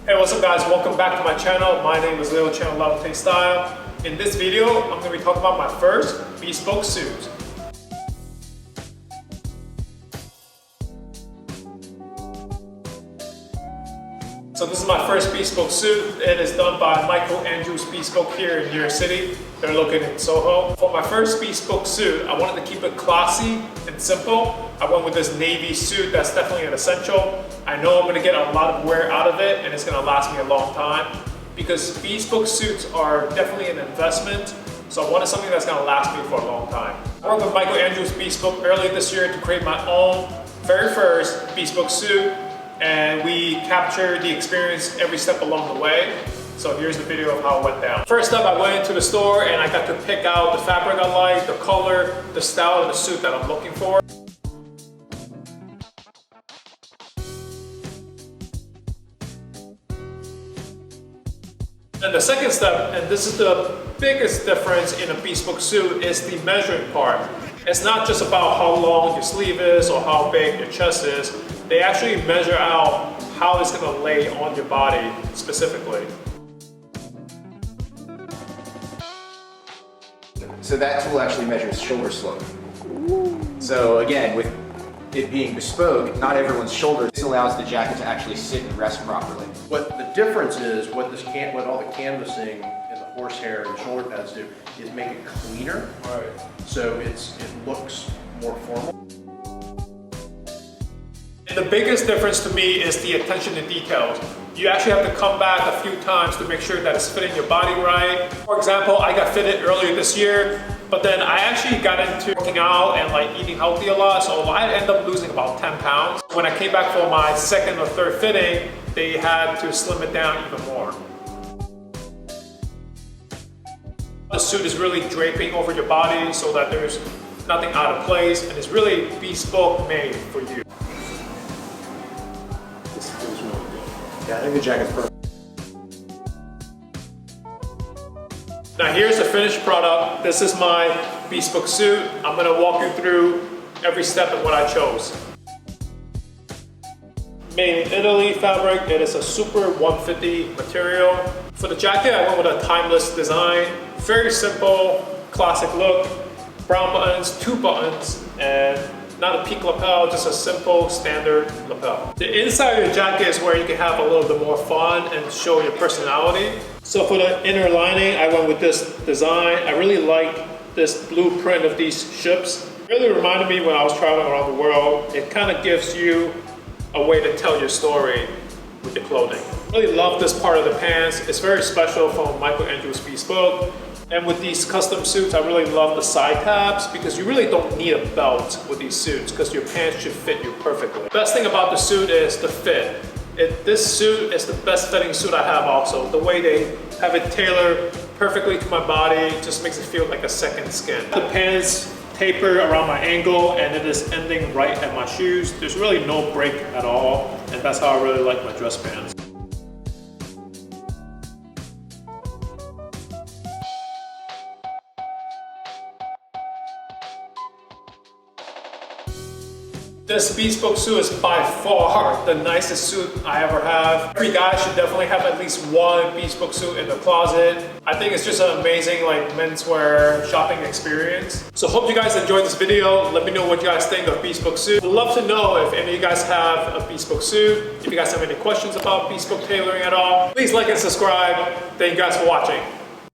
Hey, what's up guys? Welcome back to my channel. My name is Leo, channel Levitate Style. In this video, I'm going to be talking about my first bespoke suit. So this is my first bespoke suit. It is done by Michael Andrews Bespoke here in New York City. They're located in Soho. For my first bespoke suit, I wanted to keep it classy and simple. I went with this navy suit. That's definitely an essential. I know I'm going to get a lot of wear out of it and it's going to last me a long time because bespoke suits are definitely an investment. So I wanted something that's going to last me for a long time. I worked with Michael Andrews Bespoke earlier this year to create my own very first bespoke suit. And we captured the experience every step along the way. So here's the video of how it went down. First up, I went into the store and I got to pick out the fabric I like, the color, the style of the suit that I'm looking for. And the second step, and this is the biggest difference in a bespoke suit, is the measuring part. It's not just about how long your sleeve is or how big your chest is. They actually measure out how it's going to lay on your body specifically. So that tool actually measures shoulder slope. So again, with it being bespoke, not everyone's shoulder. This allows the jacket to actually sit and rest properly. What the difference is, what all the canvassing and the horsehair and the shoulder pads do, is make it cleaner. Right. So it looks more formal. And the biggest difference to me is the attention to details. You actually have to come back a few times to make sure that it's fitting your body right. For example, I got fitted earlier this year, but then I actually got into working out and like eating healthy a lot, so I ended up losing about 10 pounds. When I came back for my second or third fitting, they had to slim it down even more. The suit is really draping over your body so that there's nothing out of place, and it's really bespoke made for you. This feels really good. Yeah, I think the jacket's perfect. Now here's the finished product. This is my bespoke suit. I'm gonna walk you through every step of what I chose. Made in Italy fabric. It is a super 150 material. For the jacket, I went with a timeless design. Very simple, classic look. Brown buttons, 2 buttons, and not a peak lapel, just a simple standard lapel. The inside of the jacket is where you can have a little bit more fun and show your personality. So for the inner lining, I went with this design. I really like this blueprint of these ships. It really reminded me when I was traveling around the world. It kind of gives you a way to tell your story with your clothing. Really love this part of the pants. It's very special from Michael Andrews Bespoke. And with these custom suits, I really love the side tabs because you really don't need a belt with these suits because your pants should fit you perfectly. The best thing about the suit is the fit. This suit is the best fitting suit I have also. The way they have it tailored perfectly to my body just makes it feel like a second skin. The pants taper around my ankle and it is ending right at my shoes. There's really no break at all, and that's how I really like my dress pants. This bespoke suit is by far the nicest suit I ever have. Every guy should definitely have at least one bespoke suit in the closet. I think it's just an amazing menswear shopping experience. So hope you guys enjoyed this video. Let me know what you guys think of bespoke suit. I'd love to know if any of you guys have a bespoke suit. If you guys have any questions about bespoke tailoring at all, please like and subscribe. Thank you guys for watching.